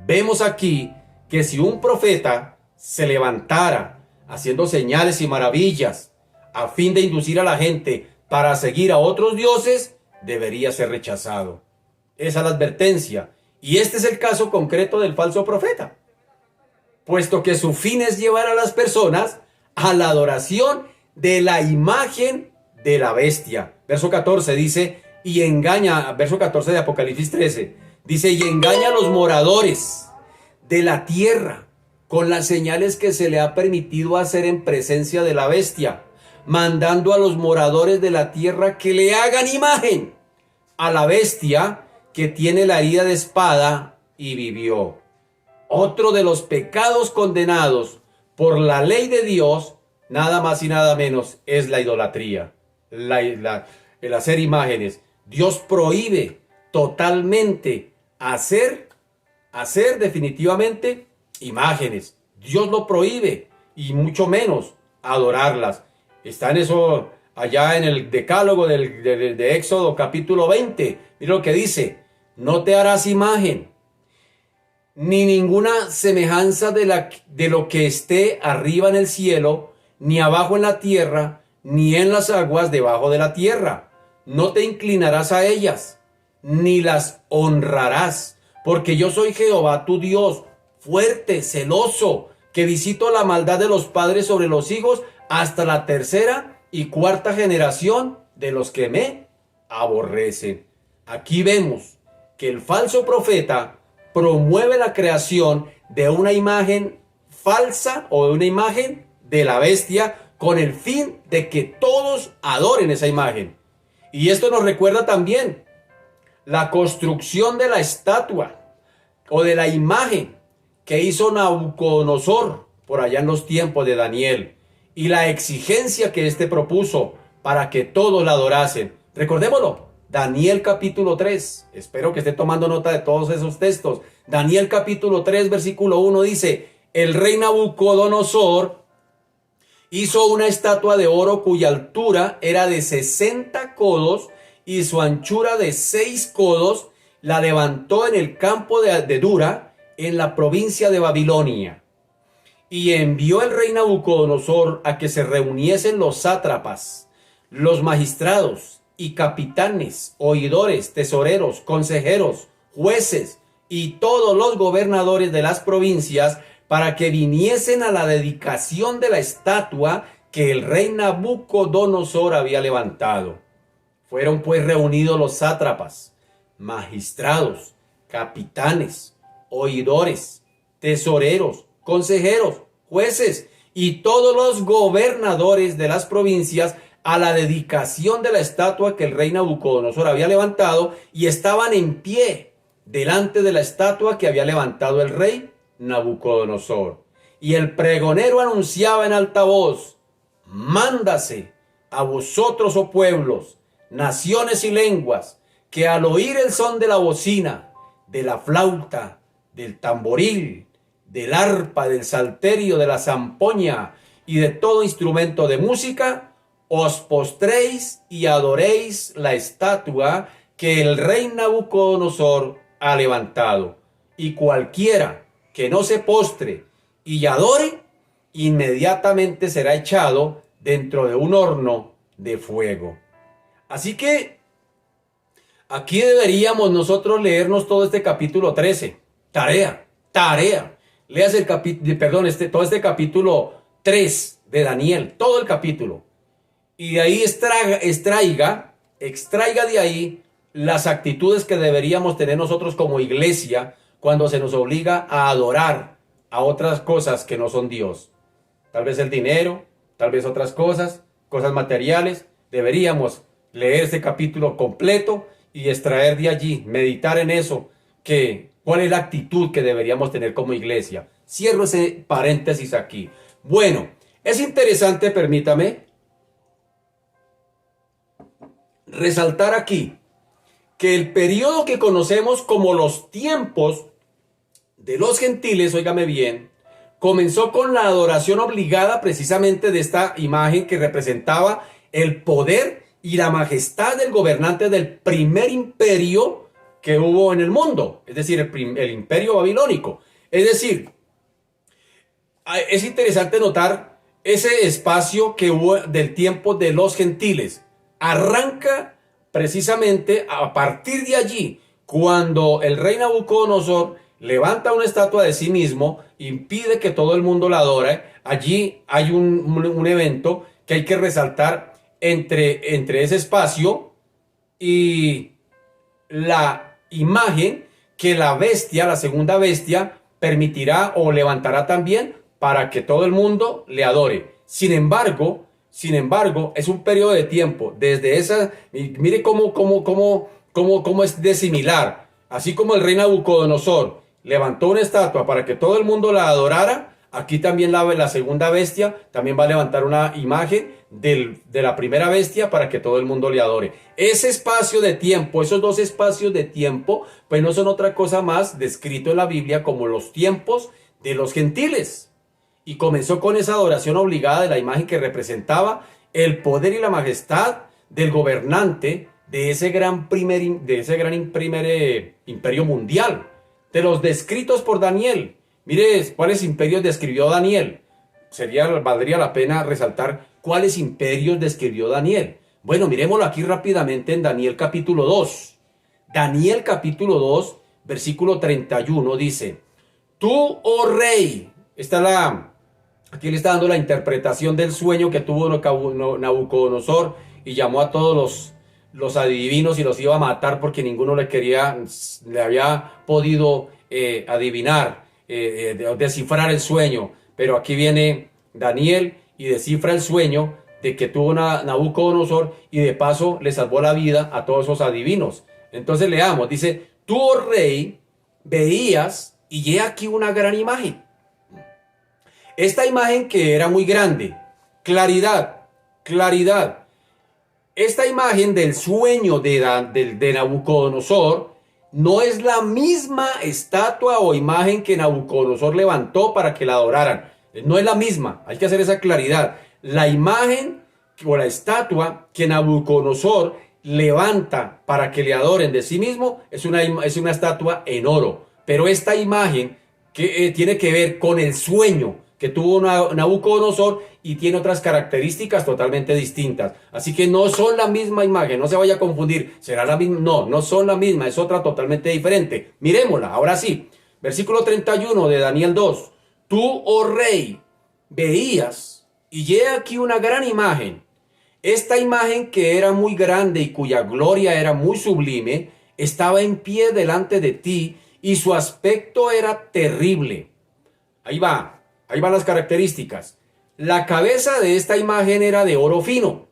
Vemos aquí que si un profeta se levantara haciendo señales y maravillas a fin de inducir a la gente para seguir a otros dioses, debería ser rechazado. Esa es la advertencia. Y este es el caso concreto del falso profeta, puesto que su fin es llevar a las personas a la adoración de la imagen de la bestia. Verso 14 dice, y engaña, verso 14 de Apocalipsis 13, dice, y engaña a los moradores de la tierra con las señales que se le ha permitido hacer en presencia de la bestia, mandando a los moradores de la tierra que le hagan imagen a la bestia que tiene la herida de espada y vivió. Otro de los pecados condenados por la ley de Dios, nada más y nada menos, es la idolatría, el hacer imágenes. Dios prohíbe totalmente hacer definitivamente imágenes. Dios lo prohíbe, y mucho menos adorarlas. Está en eso allá en el decálogo de Éxodo capítulo 20. Mira lo que dice: no te harás imagen ni ninguna semejanza de lo que esté arriba en el cielo, ni abajo en la tierra, ni en las aguas debajo de la tierra. No te inclinarás a ellas, ni las honrarás, porque yo soy Jehová tu Dios, fuerte, celoso, que visito la maldad de los padres sobre los hijos hasta la tercera y cuarta generación de los que me aborrecen. Aquí vemos que el falso profeta promueve la creación de una imagen falsa o de una imagen de la bestia con el fin de que todos adoren esa imagen. Y esto nos recuerda también la construcción de la estatua o de la imagen que hizo Nabucodonosor por allá en los tiempos de Daniel, y la exigencia que éste propuso para que todos la adorasen. Recordémoslo, Daniel capítulo 3, espero que esté tomando nota de todos esos textos. Daniel capítulo 3 versículo 1 dice: el rey Nabucodonosor hizo una estatua de oro cuya altura era de 60 codos y su anchura de 6 codos. La levantó en el campo de Dura, en la provincia de Babilonia. Y envió el rey Nabucodonosor a que se reuniesen los sátrapas, los magistrados y capitanes, oidores, tesoreros, consejeros, jueces y todos los gobernadores de las provincias, para que viniesen a la dedicación de la estatua que el rey Nabucodonosor había levantado. Fueron pues reunidos los sátrapas, magistrados, capitanes, oidores, tesoreros, consejeros, jueces y todos los gobernadores de las provincias a la dedicación de la estatua que el rey Nabucodonosor había levantado, y estaban en pie delante de la estatua que había levantado el rey Nabucodonosor. y el pregonero anunciaba en alta voz: mándase a vosotros, oh pueblos, naciones y lenguas, que al oír el son de la bocina, de la flauta, del tamboril, del arpa, del salterio, de la zampoña y de todo instrumento de música, os postréis y adoréis la estatua que el rey Nabucodonosor ha levantado. Y cualquiera que no se postre y adore, inmediatamente será echado dentro de un horno de fuego. Así que aquí deberíamos nosotros leernos todo este capítulo 13. Tarea. Leas todo este capítulo 3 de Daniel, todo el capítulo. Y de ahí extraiga de ahí las actitudes que deberíamos tener nosotros como iglesia cuando se nos obliga a adorar a otras cosas que no son Dios. Tal vez el dinero, tal vez otras cosas materiales. Deberíamos leer este capítulo completo y extraer de allí, meditar en eso, cuál es la actitud que deberíamos tener como iglesia. Cierro ese paréntesis aquí. Bueno, es interesante, permítame, resaltar aquí que el periodo que conocemos como los tiempos de los gentiles, óigame bien, comenzó con la adoración obligada precisamente de esta imagen que representaba el poder y la majestad del gobernante del primer imperio que hubo en el mundo, es decir, el imperio babilónico. Es decir, es interesante notar ese espacio que hubo del tiempo de los gentiles. Arranca precisamente a partir de allí, cuando el rey Nabucodonosor levanta una estatua de sí mismo, impide que todo el mundo la adore. Allí hay un evento que hay que resaltar entre ese espacio y la imagen que la bestia, la segunda bestia, permitirá o levantará también para que todo el mundo le adore. Sin embargo, es un periodo de tiempo desde esa, mire cómo es de similar. Así como el rey Nabucodonosor levantó una estatua para que todo el mundo la adorara, aquí también la segunda bestia también va a levantar una imagen de la primera bestia para que todo el mundo le adore. Ese espacio de tiempo, esos dos espacios de tiempo, pues no son otra cosa más descrito en la Biblia como los tiempos de los gentiles. Y comenzó con esa adoración obligada de la imagen que representaba el poder y la majestad del gobernante de ese gran primer imperio mundial, de los descritos por Daniel. Mire cuáles imperios describió Daniel. Valdría la pena resaltar cuáles imperios describió Daniel. Bueno, miremoslo aquí rápidamente en Daniel capítulo 2. Daniel capítulo 2, versículo 31 dice: tú, oh rey, aquí le está dando la interpretación del sueño que tuvo Nabucodonosor y llamó a todos los adivinos y los iba a matar porque ninguno le había podido adivinar, descifrar el sueño. Pero aquí viene Daniel y descifra el sueño de que tuvo Nabucodonosor y de paso le salvó la vida a todos esos adivinos. Entonces leamos, dice: tú, oh rey, veías y he aquí una gran imagen. Esta imagen que era muy grande, claridad. Esta imagen del sueño de Nabucodonosor no es la misma estatua o imagen que Nabucodonosor levantó para que la adoraran. No es la misma, hay que hacer esa claridad. La imagen o la estatua que Nabucodonosor levanta para que le adoren de sí mismo es una estatua en oro. Pero esta imagen que tiene que ver con el sueño que tuvo Nabucodonosor y tiene otras características totalmente distintas. Así que no son la misma imagen, no se vaya a confundir. ¿Será la misma? No son la misma, es otra totalmente diferente. Miremosla, ahora sí. Versículo 31 de Daniel 2. Tú, oh rey, veías y he aquí una gran imagen. Esta imagen que era muy grande y cuya gloria era muy sublime, estaba en pie delante de ti y su aspecto era terrible. Ahí van las características. La cabeza de esta imagen era de oro fino,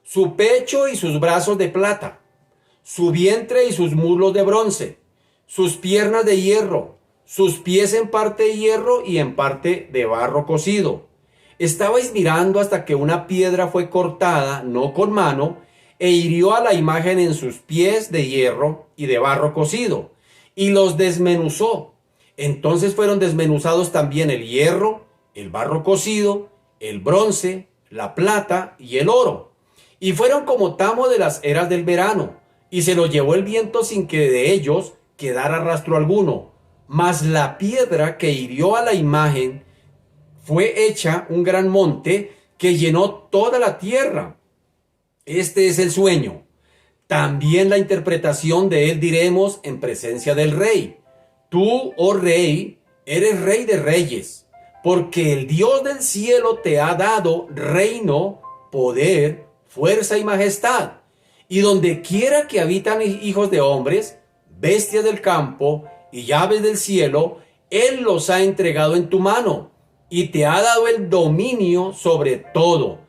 su pecho y sus brazos de plata, su vientre y sus muslos de bronce, sus piernas de hierro, sus pies en parte de hierro y en parte de barro cocido. Estabais mirando hasta que una piedra fue cortada, no con mano, e hirió a la imagen en sus pies de hierro y de barro cocido, y los desmenuzó. Entonces fueron desmenuzados también el hierro, el barro cocido, el bronce, la plata y el oro. Y fueron como tamo de las eras del verano, y se los llevó el viento sin que de ellos quedara rastro alguno. Mas la piedra que hirió a la imagen fue hecha un gran monte que llenó toda la tierra. Este es el sueño. También la interpretación de él diremos en presencia del rey. Tú, oh rey, eres rey de reyes, porque el Dios del cielo te ha dado reino, poder, fuerza y majestad. Y donde quiera que habitan hijos de hombres, bestias del campo y llaves del cielo, él los ha entregado en tu mano y te ha dado el dominio sobre todo.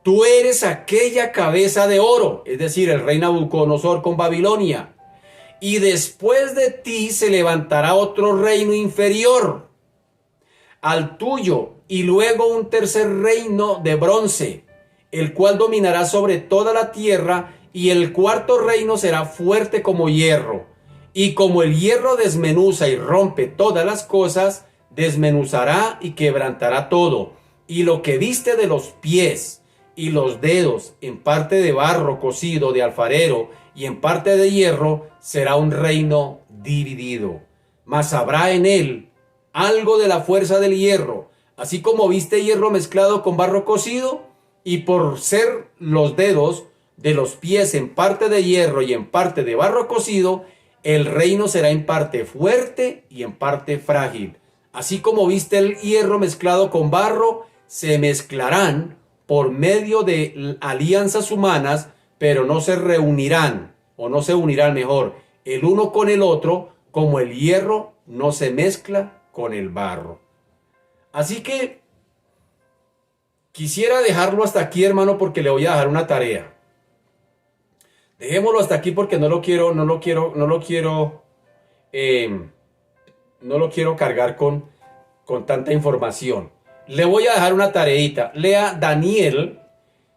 Tú eres aquella cabeza de oro, es decir, el rey Nabucodonosor con Babilonia. Y después de ti se levantará otro reino inferior al tuyo, y luego un tercer reino de bronce, el cual dominará sobre toda la tierra, y el cuarto reino será fuerte como hierro. Y como el hierro desmenuza y rompe todas las cosas, desmenuzará y quebrantará todo. Y lo que viste de los pies y los dedos, en parte de barro cocido de alfarero y en parte de hierro, será un reino dividido. Mas habrá en él algo de la fuerza del hierro, así como viste hierro mezclado con barro cocido, y por ser los dedos de los pies en parte de hierro y en parte de barro cocido, el reino será en parte fuerte y en parte frágil. Así como viste el hierro mezclado con barro, se mezclarán por medio de alianzas humanas, pero no se reunirán, o no se unirán mejor, el uno con el otro, como el hierro no se mezcla con el barro. Así que quisiera dejarlo hasta aquí, hermano, porque le voy a dejar una tarea. Dejémoslo hasta aquí porque no lo quiero cargar con tanta información. Le voy a dejar una tareita. Lea Daniel,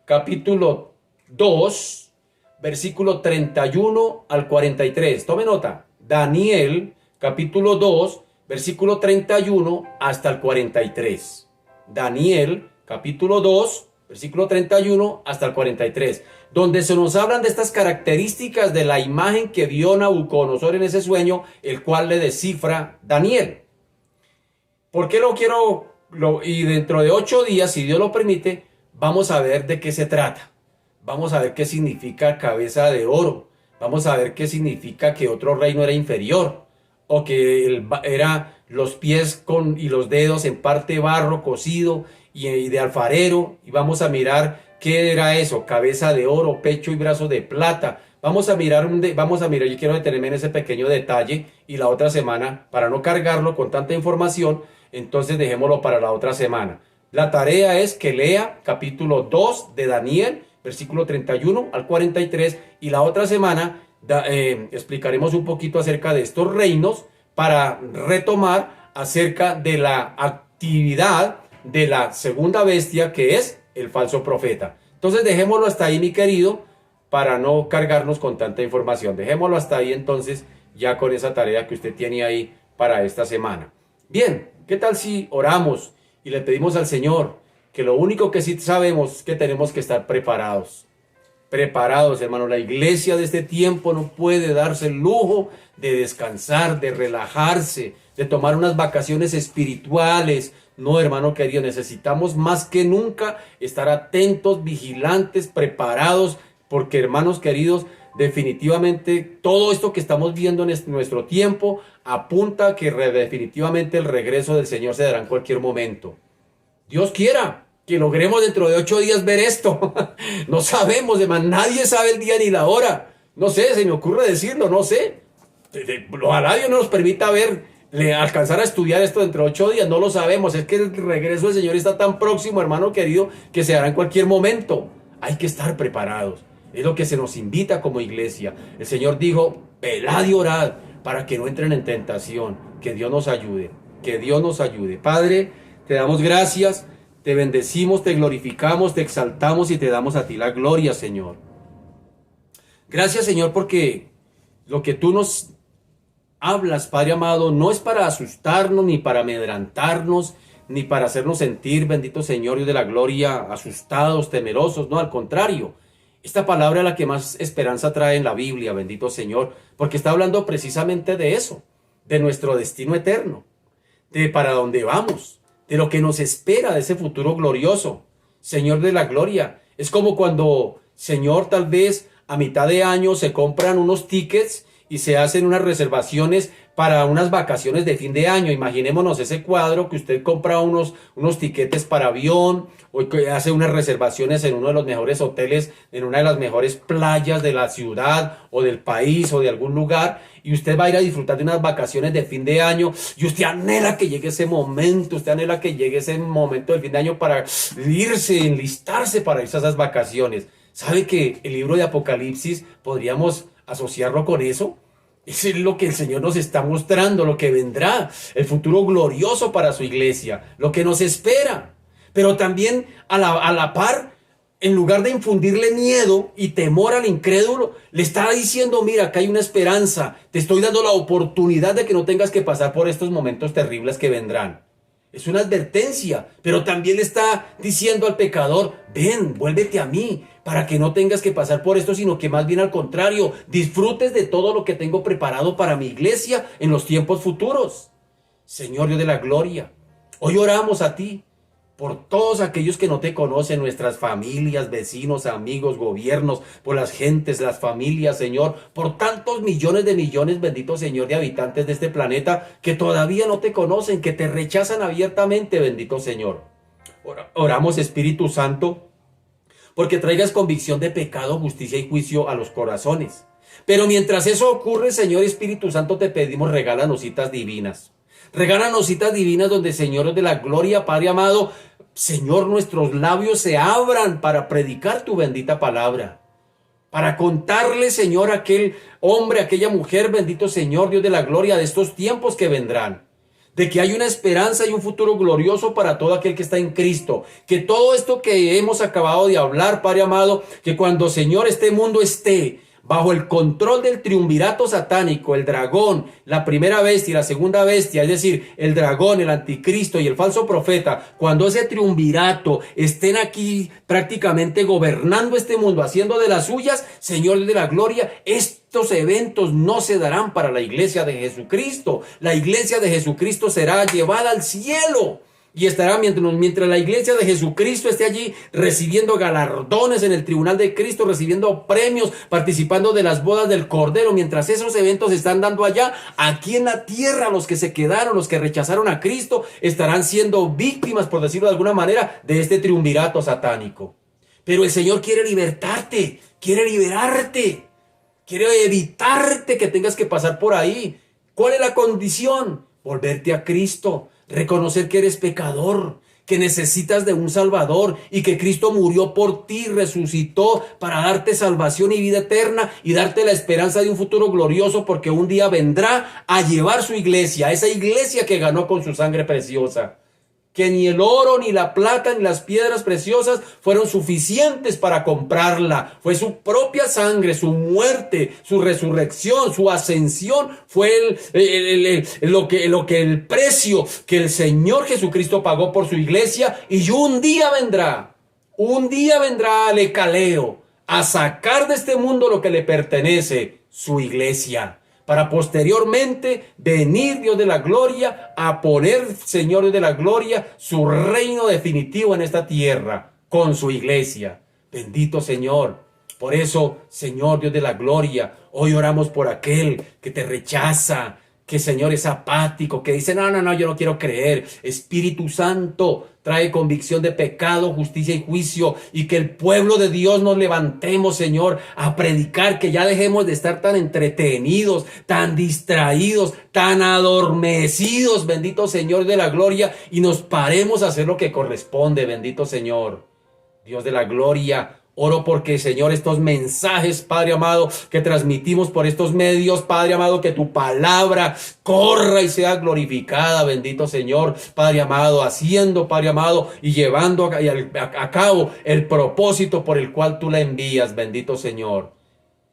capítulo 2, versículo 31 al 43. Tome nota. Daniel, capítulo 2, versículo 31 hasta el 43. Daniel, capítulo 2, versículo 31 hasta el 43. Donde se nos hablan de estas características de la imagen que vio Nabucodonosor en ese sueño, el cual le descifra Daniel. ¿Por qué lo quiero? Y dentro de 8 días, si Dios lo permite, vamos a ver de qué se trata. Vamos a ver qué significa cabeza de oro. Vamos a ver qué significa que otro reino era inferior. O que era los pies y los dedos en parte barro cocido y de alfarero. Y vamos a mirar qué era eso, cabeza de oro, pecho y brazos de plata. Vamos a mirar, yo quiero detenerme en ese pequeño detalle, y la otra semana, para no cargarlo con tanta información, entonces dejémoslo para la otra semana. La tarea es que lea capítulo 2 de Daniel, versículo 31 al 43, y la otra semana explicaremos un poquito acerca de estos reinos para retomar acerca de la actividad de la segunda bestia, que es el falso profeta. Entonces dejémoslo hasta ahí, mi querido, para no cargarnos con tanta información. Dejémoslo hasta ahí entonces, ya con esa tarea que usted tiene ahí para esta semana. Bien, ¿qué tal si oramos y le pedimos al Señor que lo único que sí sabemos es que tenemos que estar preparados? Preparados, hermano. La iglesia de este tiempo no puede darse el lujo de descansar, de relajarse, de tomar unas vacaciones espirituales. No, hermano querido, necesitamos más que nunca estar atentos, vigilantes, preparados, porque, hermanos queridos, definitivamente todo esto que estamos viendo en nuestro tiempo apunta a que definitivamente el regreso del Señor se dará en cualquier momento. Dios quiera que logremos dentro de 8 días ver esto. No sabemos, hermano, nadie sabe el día ni la hora. No sé, se me ocurre decirlo, no sé. Ojalá Dios no nos permita alcanzar a estudiar esto dentro de 8 días, no lo sabemos. Es que el regreso del Señor está tan próximo, hermano querido, que se dará en cualquier momento. Hay que estar preparados. Es lo que se nos invita como iglesia. El Señor dijo: velad y orad, para que no entren en tentación. Que Dios nos ayude, que Dios nos ayude. Padre, te damos gracias, te bendecimos, te glorificamos, te exaltamos y te damos a ti la gloria, Señor. Gracias, Señor, porque lo que tú nos hablas, Padre amado, no es para asustarnos, ni para amedrantarnos, ni para hacernos sentir, bendito Señor, Dios de la gloria, asustados, temerosos. No, al contrario. Esta palabra es la que más esperanza trae en la Biblia, bendito Señor, porque está hablando precisamente de eso, de nuestro destino eterno, de para dónde vamos, de lo que nos espera, de ese futuro glorioso. Señor de la gloria, es como cuando, Señor, tal vez a mitad de año se compran unos tickets y se hacen unas reservaciones para unas vacaciones de fin de año. Imaginémonos ese cuadro que usted compra unos tiquetes para avión o que hace unas reservaciones en uno de los mejores hoteles, en una de las mejores playas de la ciudad o del país o de algún lugar, y usted va a ir a disfrutar de unas vacaciones de fin de año y usted anhela que llegue ese momento, usted anhela que llegue ese momento del fin de año para irse, enlistarse para irse a esas vacaciones. ¿Sabe que el libro de Apocalipsis podríamos asociarlo con eso? Eso es lo que el Señor nos está mostrando, lo que vendrá, el futuro glorioso para su iglesia, lo que nos espera. Pero también a la par, en lugar de infundirle miedo y temor al incrédulo, le está diciendo, mira, acá hay una esperanza, te estoy dando la oportunidad de que no tengas que pasar por estos momentos terribles que vendrán. Es una advertencia, pero también le está diciendo al pecador, ven, vuélvete a mí, para que no tengas que pasar por esto, sino que más bien al contrario, disfrutes de todo lo que tengo preparado para mi iglesia en los tiempos futuros. Señor Dios de la gloria, hoy oramos a ti por todos aquellos que no te conocen, nuestras familias, vecinos, amigos, gobiernos, por las gentes, las familias, Señor, por tantos millones de millones, bendito Señor, de habitantes de este planeta que todavía no te conocen, que te rechazan abiertamente, bendito Señor. Oramos, Espíritu Santo, porque traigas convicción de pecado, justicia y juicio a los corazones. Pero mientras eso ocurre, Señor Espíritu Santo, te pedimos, regálanos citas divinas. Regálanos citas divinas donde, Señor de la gloria, Padre amado, Señor, nuestros labios se abran para predicar tu bendita palabra. Para contarle, Señor, a aquel hombre, a aquella mujer, bendito Señor, Dios de la gloria, de estos tiempos que vendrán. De que hay una esperanza y un futuro glorioso para todo aquel que está en Cristo. Que todo esto que hemos acabado de hablar, Padre amado, que cuando, Señor, este mundo esté bajo el control del triunvirato satánico, el dragón, la primera bestia y la segunda bestia, es decir, el dragón, el anticristo y el falso profeta, cuando ese triunvirato estén aquí prácticamente gobernando este mundo, haciendo de las suyas, Señor de la gloria, estos eventos no se darán para la iglesia de Jesucristo. La iglesia de Jesucristo será llevada al cielo. Y estará mientras la iglesia de Jesucristo esté allí recibiendo galardones en el tribunal de Cristo, recibiendo premios, participando de las bodas del Cordero. Mientras esos eventos se están dando allá, aquí en la tierra, los que se quedaron, los que rechazaron a Cristo, estarán siendo víctimas, por decirlo de alguna manera, de este triunvirato satánico. Pero el Señor quiere libertarte, quiere liberarte, quiere evitarte que tengas que pasar por ahí. ¿Cuál es la condición? Volverte a Cristo. Reconocer que eres pecador, que necesitas de un Salvador y que Cristo murió por ti, resucitó para darte salvación y vida eterna y darte la esperanza de un futuro glorioso, porque un día vendrá a llevar su iglesia, esa iglesia que ganó con su sangre preciosa. Que ni el oro, ni la plata, ni las piedras preciosas fueron suficientes para comprarla. Fue su propia sangre, su muerte, su resurrección, su ascensión. Fue el precio que el Señor Jesucristo pagó por su iglesia. Y un día vendrá al Ecaleo a sacar de este mundo lo que le pertenece, su iglesia. Para posteriormente venir, Dios de la gloria, a poner, Señor de la gloria, su reino definitivo en esta tierra con su iglesia. Bendito Señor. Por eso, Señor Dios de la gloria, hoy oramos por aquel que te rechaza, que, Señor, es apático, que dice, no, yo no quiero creer. Espíritu Santo, trae convicción de pecado, justicia y juicio, y que el pueblo de Dios nos levantemos, Señor, a predicar, que ya dejemos de estar tan entretenidos, tan distraídos, tan adormecidos, bendito Señor de la gloria, y nos paremos a hacer lo que corresponde, bendito Señor. Dios de la gloria, Oro porque, Señor, estos mensajes, Padre amado, que transmitimos por estos medios, Padre amado, que tu palabra corra y sea glorificada, bendito Señor, Padre amado, haciendo, Padre amado, y llevando a cabo el propósito por el cual tú la envías, bendito Señor.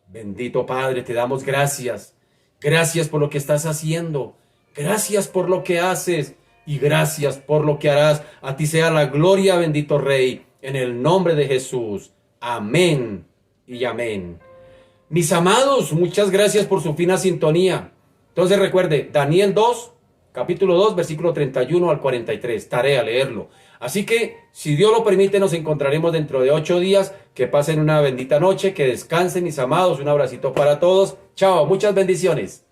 Bendito Padre, te damos gracias. Gracias por lo que estás haciendo. Gracias por lo que haces. Y gracias por lo que harás. A ti sea la gloria, bendito Rey, en el nombre de Jesús. Amén y amén. Mis amados, muchas gracias por su fina sintonía. Entonces recuerde, Daniel 2, capítulo 2, versículo 31 al 43. Tarea leerlo. Así que, si Dios lo permite, nos encontraremos dentro de 8 días. Que pasen una bendita noche, que descansen, mis amados. Un abracito para todos. Chao, muchas bendiciones.